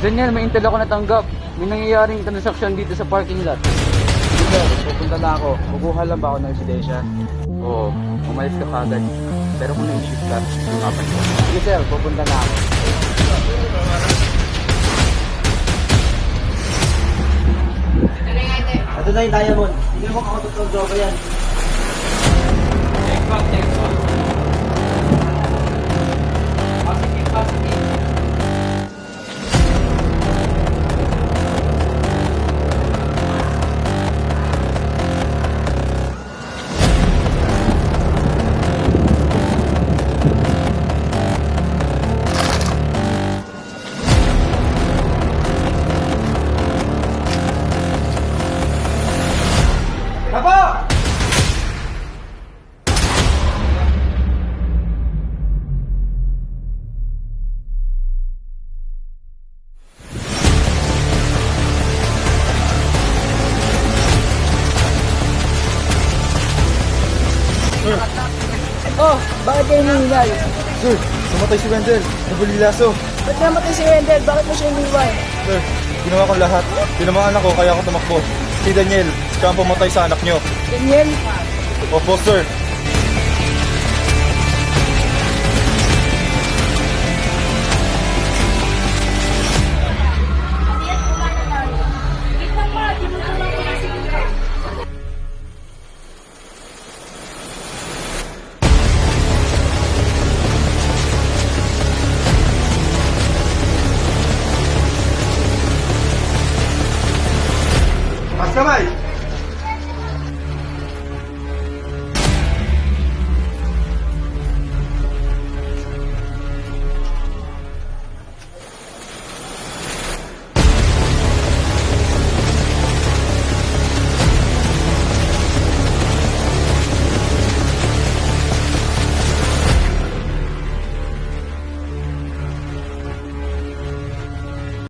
Daniel, may intel ako natanggap. May nangyayaring transaksyon dito sa parking lot. Sige sir, pupunta na ako. Kukuha lang ba ako ng ebidensya? Oo, umalis ka kagad. Pero kung na-issues ka, lumaban ka. Sige sir, pupunta na ako. Ito na yung diamond. Hindi mo ako totoong droga yan. Oh, bakit kayo hinihingal? Sir, namatay si Wendell. Nabulilaso. Ba't namatay si Wendell? Bakit mo siya iniwan? Sir, ginawa ko lahat. Tinamaan ako kaya ako tumakbo. Si Daniel, siya ang pumatay sa anak nyo. Daniel? Opo, sir. Mas kamay!